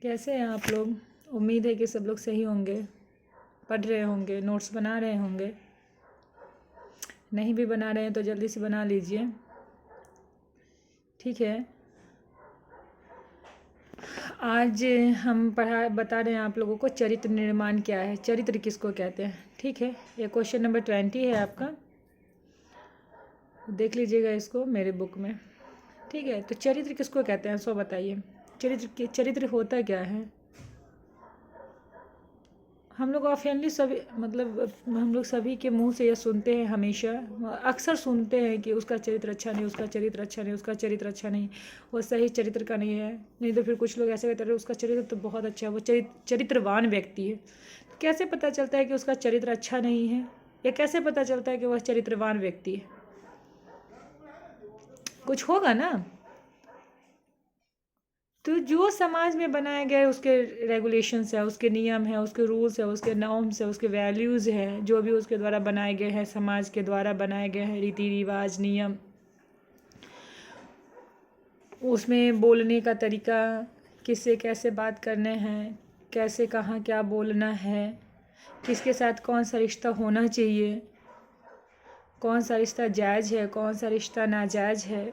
कैसे हैं आप लोग? उम्मीद है कि सब लोग सही होंगे, पढ़ रहे होंगे, नोट्स बना रहे होंगे। नहीं भी बना रहे हैं तो जल्दी से बना लीजिए, ठीक है। आज हम बता रहे हैं आप लोगों को चरित्र निर्माण क्या है, चरित्र किसको कहते हैं, ठीक है। ये क्वेश्चन नंबर 20 है आपका, देख लीजिएगा इसको मेरे बुक में, ठीक है। तो चरित्र किसको कहते हैं सो बताइए, चरित्र होता क्या है? हम लोग ऑफेनली सभी मतलब हम लोग सभी के मुंह से यह सुनते हैं, हमेशा अक्सर सुनते हैं कि उसका चरित्र अच्छा नहीं, उसका चरित्र अच्छा नहीं, उसका चरित्र अच्छा नहीं, वो सही चरित्र का नहीं है। नहीं तो फिर कुछ लोग ऐसे कहते हैं उसका चरित्र तो बहुत अच्छा है, वो चरित्रवान व्यक्ति है। तो कैसे पता चलता है कि उसका चरित्र अच्छा नहीं है, या कैसे पता चलता है कि वह चरित्रवान व्यक्ति है? कुछ होगा ना। तो जो समाज में बनाया गया है उसके रेगुलेशंस है, उसके नियम है, उसके रूल्स है, उसके नॉर्म्स है, उसके वैल्यूज़ हैं, जो भी उसके द्वारा बनाए गए हैं, समाज के द्वारा बनाए गए हैं रीति रिवाज नियम, उसमें बोलने का तरीका, किससे कैसे बात करने हैं, कैसे कहाँ क्या बोलना है, किसके साथ कौन सा रिश्ता होना चाहिए, कौन सा रिश्ता जायज़ है, कौन सा रिश्ता नाजायज़ है,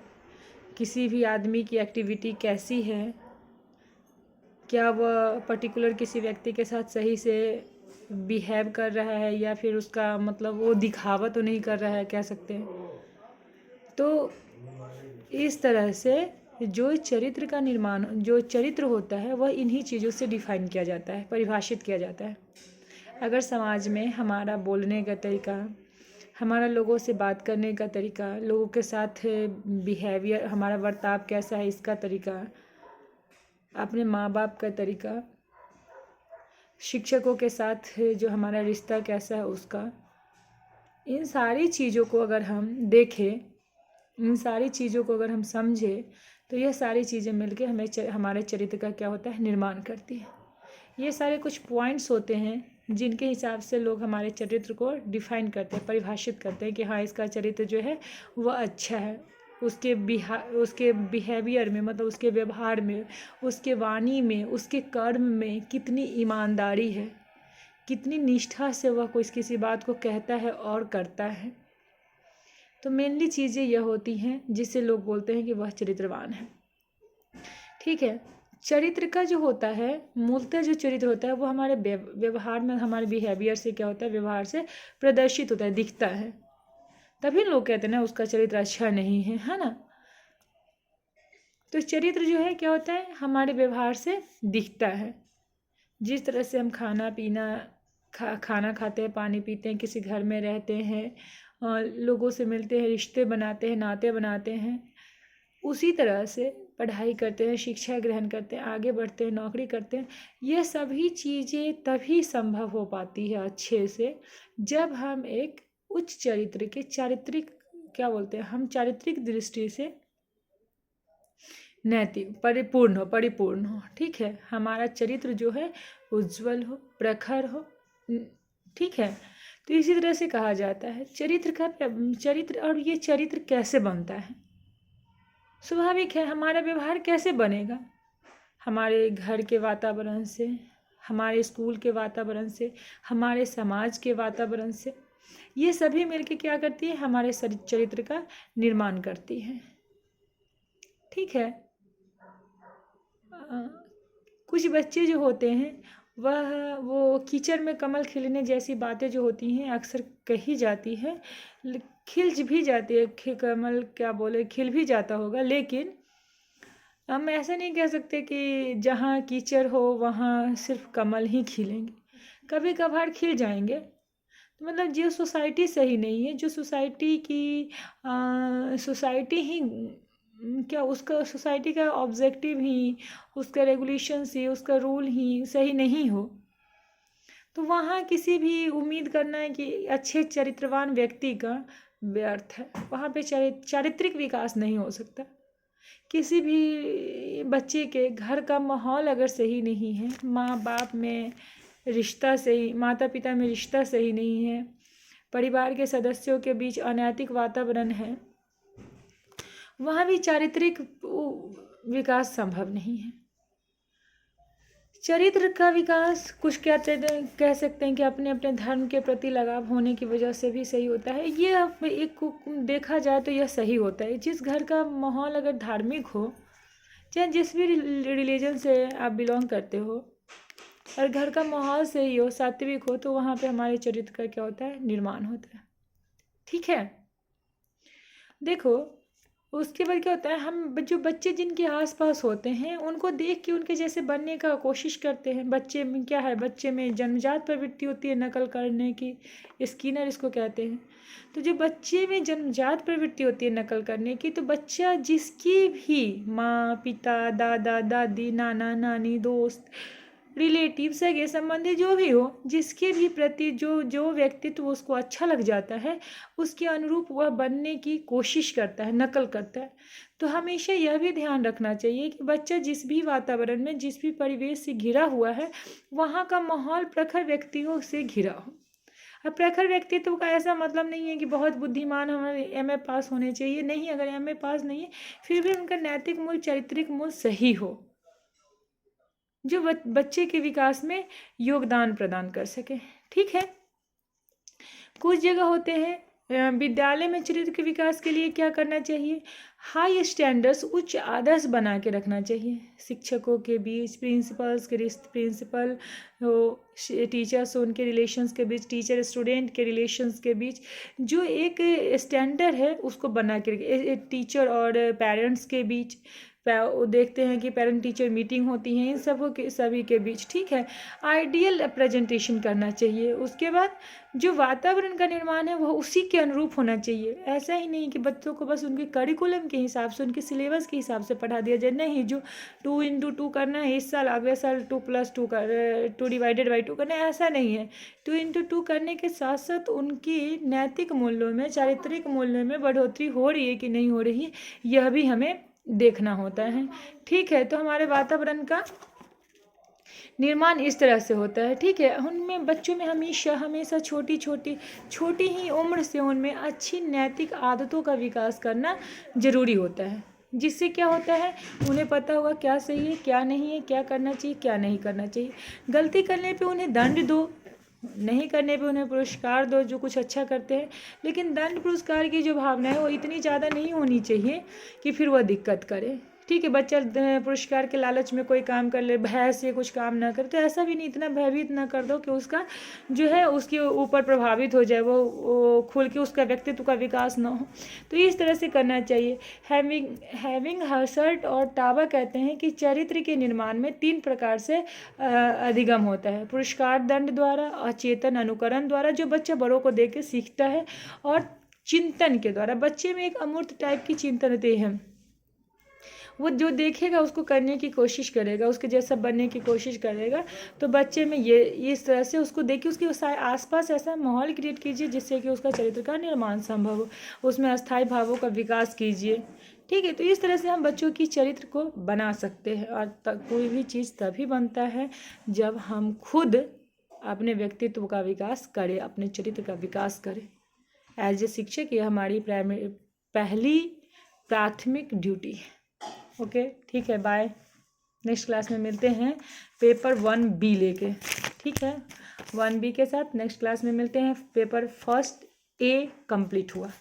किसी भी आदमी की एक्टिविटी कैसी है, क्या वह पर्टिकुलर किसी व्यक्ति के साथ सही से बिहेव कर रहा है, या फिर उसका मतलब वो दिखावा तो नहीं कर रहा है, कह सकते हैं। तो इस तरह से जो चरित्र का निर्माण, जो चरित्र होता है वह इन्हीं चीज़ों से डिफाइन किया जाता है, परिभाषित किया जाता है। अगर समाज में हमारा बोलने का तरीका, हमारा लोगों से बात करने का तरीका, लोगों के साथ बिहेवियर, हमारा बर्ताव कैसा है इसका तरीका, अपने माँ बाप का तरीका, शिक्षकों के साथ जो हमारा रिश्ता कैसा है उसका, इन सारी चीज़ों को अगर हम देखें, इन सारी चीज़ों को अगर हम समझें, तो यह सारी चीज़ें मिलके हमें हमारे चरित्र का क्या होता है, निर्माण करती है। ये सारे कुछ पॉइंट्स होते हैं जिनके हिसाब से लोग हमारे चरित्र को डिफाइन करते हैं, परिभाषित करते हैं कि हाँ इसका चरित्र जो है वह अच्छा है। उसके बिहेवियर में, मतलब उसके व्यवहार में, उसके वाणी में, उसके कर्म में कितनी ईमानदारी है, कितनी निष्ठा से वह कोई किसी बात को कहता है और करता है। तो मेनली चीज़ें यह होती हैं जिससे लोग बोलते हैं कि वह चरित्रवान है, ठीक है। चरित्र का जो होता है, मूलतः जो चरित्र होता है वो हमारे व्यवहार में, हमारे बिहेवियर से क्या होता है, व्यवहार से प्रदर्शित होता है, दिखता है। तभी लोग कहते हैं ना उसका चरित्र अच्छा नहीं है ना। तो चरित्र जो है क्या होता है, हमारे व्यवहार से दिखता है। जिस तरह से हम खाना पीना खाना खाते हैं, पानी पीते हैं, किसी घर में रहते हैं, लोगों से मिलते हैं, रिश्ते बनाते हैं, नाते बनाते हैं, उसी तरह से पढ़ाई करते हैं, शिक्षा ग्रहण करते हैं, आगे बढ़ते हैं, नौकरी करते हैं। ये सभी चीज़ें तभी संभव हो पाती है अच्छे से जब हम एक उच्च चरित्र के, चारित्रिक क्या बोलते हैं हम, चारित्रिक दृष्टि से नैतिक परिपूर्ण हो, ठीक है। हमारा चरित्र जो है उज्जवल हो, प्रखर हो, ठीक है। तो इसी तरह से कहा जाता है चरित्र। और ये चरित्र कैसे बनता है? स्वाभाविक है, हमारा व्यवहार कैसे बनेगा? हमारे घर के वातावरण से, हमारे स्कूल के वातावरण से, हमारे समाज के वातावरण से, ये सभी मिलके क्या करती है, हमारे चरित्र का निर्माण करती है, ठीक है। कुछ बच्चे जो होते हैं वो कीचड़ में कमल खिलने जैसी बातें जो होती हैं अक्सर कही जाती है, खिल भी जाती है, कमल क्या बोले, खिल भी जाता होगा, लेकिन हम ऐसा नहीं कह सकते कि जहाँ कीचड़ हो वहाँ सिर्फ कमल ही खिलेंगे, कभी कभार खिल जाएंगे। तो मतलब जो सोसाइटी सही नहीं है, जो सोसाइटी की सोसाइटी ही क्या, उसका सोसाइटी का ऑब्जेक्टिव ही, उसका रेगुलेशंस ही, उसका रूल ही सही नहीं हो, तो वहाँ किसी भी उम्मीद करना है कि अच्छे चरित्रवान व्यक्ति का व्यर्थ है। वहाँ पे चारित्रिक विकास नहीं हो सकता। किसी भी बच्चे के घर का माहौल अगर सही नहीं है, माँ बाप में रिश्ता सही, माता पिता में रिश्ता सही नहीं है, परिवार के सदस्यों के बीच अनैतिक वातावरण है, वहाँ भी चारित्रिक विकास संभव नहीं है। चरित्र का विकास कुछ कह सकते हैं कि अपने अपने धर्म के प्रति लगाव होने की वजह से भी सही होता है। ये एक देखा जाए तो यह सही होता है। जिस घर का माहौल अगर धार्मिक हो, चाहे जिस भी रिलीजन से आप बिलोंग करते हो, और घर का माहौल सही हो, सात्विक हो, तो वहाँ पे हमारे चरित्र का क्या होता है, निर्माण होता है। ठीक है, देखो उसके बाद क्या होता है, हम जो बच्चे जिनके आसपास होते हैं उनको देख के उनके जैसे बनने का कोशिश करते हैं। बच्चे में क्या है, बच्चे में जन्मजात प्रवृत्ति होती है नकल करने की, स्किनर इसको कहते हैं। तो जो बच्चे में जन्मजात प्रवृत्ति होती है नकल करने की, तो बच्चा जिसकी भी माँ, पिता, दादा, दादी, नाना, नानी, दोस्त, रिलेटिव, सगे संबंधी जो भी हो, जिसके भी प्रति जो व्यक्तित्व उसको अच्छा लग जाता है, उसके अनुरूप वह बनने की कोशिश करता है, नकल करता है। तो हमेशा यह भी ध्यान रखना चाहिए कि बच्चा जिस भी वातावरण में, जिस भी परिवेश से घिरा हुआ है, वहाँ का माहौल प्रखर व्यक्तियों से घिरा हो। अब प्रखर व्यक्तित्व का ऐसा मतलब नहीं है कि बहुत बुद्धिमान हमारे MA पास होने चाहिए, नहीं। अगर MA पास नहीं है फिर भी उनका नैतिक मूल, चारित्रिक मूल सही हो, जो बच्चे के विकास में योगदान प्रदान कर सके। ठीक है, कुछ जगह होते हैं विद्यालय में चरित्र के विकास के लिए क्या करना चाहिए, हाई स्टैंडर्ड्स, उच्च आदर्श बना के रखना चाहिए। शिक्षकों के बीच, प्रिंसिपल्स के प्रिंसिपल टीचर्स, उनके रिलेशंस के बीच, टीचर स्टूडेंट के रिलेशंस के बीच जो एक स्टैंडर्ड है उसको बना के रखिए। टीचर और पेरेंट्स के बीच देखते हैं कि पेरेंट टीचर मीटिंग होती हैं, इन सब के सभी के बीच, ठीक है, आइडियल प्रेजेंटेशन करना चाहिए। उसके बाद जो वातावरण का निर्माण है वह उसी के अनुरूप होना चाहिए। ऐसा ही नहीं कि बच्चों को बस उनके करिकुलम के हिसाब से, उनके सिलेबस के हिसाब से पढ़ा दिया जाए। नहीं, जो 2x2 करना है इस साल, अगले साल 2+2 2/2 करना है, ऐसा नहीं है। 2x2 करने के साथ साथ उनकी नैतिक मूल्यों में, चारित्रिक मूल्यों में बढ़ोतरी हो रही है कि नहीं हो रही है, यह भी हमें देखना होता है। ठीक है, तो हमारे वातावरण का निर्माण इस तरह से होता है। ठीक है, उनमें बच्चों में हमेशा छोटी ही उम्र से उनमें अच्छी नैतिक आदतों का विकास करना जरूरी होता है, जिससे क्या होता है, उन्हें पता होगा क्या सही है, क्या नहीं है, क्या करना चाहिए, क्या नहीं करना चाहिए। गलती करने पे उन्हें दंड दो, नहीं करने पे उन्हें पुरस्कार दो, जो कुछ अच्छा करते हैं। लेकिन दंड पुरस्कार की जो भावना है वो इतनी ज़्यादा नहीं होनी चाहिए कि फिर वह दिक्कत करे। ठीक है, बच्चा पुरस्कार के लालच में कोई काम कर ले, भय से कुछ काम ना करे, तो ऐसा भी नहीं, इतना भयभीत ना कर दो कि उसका जो है उसके ऊपर प्रभावित हो जाए, वो खुल के उसका व्यक्तित्व का विकास ना हो। तो इस तरह से करना चाहिए। हैविंग हर्सर्ट और टाबा कहते हैं कि चरित्र के निर्माण में 3 प्रकार से अधिगम होता है। पुरस्कार दंड द्वारा, अचेतन अनुकरण द्वारा, जो बच्चा बड़ों को देख के सीखता है, और चिंतन के द्वारा। बच्चे में एक अमूर्त टाइप की चिंतन होती है, वो जो देखेगा उसको करने की कोशिश करेगा, उसके जैसा बनने की कोशिश करेगा। तो बच्चे में ये इस तरह से उसको देखिए, उसके आसपास ऐसा माहौल क्रिएट कीजिए जिससे कि उसका चरित्र का निर्माण संभव हो, उसमें अस्थायी भावों का विकास कीजिए। ठीक है, तो इस तरह से हम बच्चों की चरित्र को बना सकते हैं। और कोई भी चीज़ तभी बनता है जब हम खुद अपने व्यक्तित्व का विकास करें, अपने चरित्र का विकास करें। एज ए शिक्षक ये हमारी पहली प्राथमिक ड्यूटी है। ओके, ठीक है, बाय। नेक्स्ट क्लास में मिलते हैं पेपर 1B लेके। ठीक है, 1B के साथ नेक्स्ट क्लास में मिलते हैं। पेपर फर्स्ट A कंप्लीट हुआ।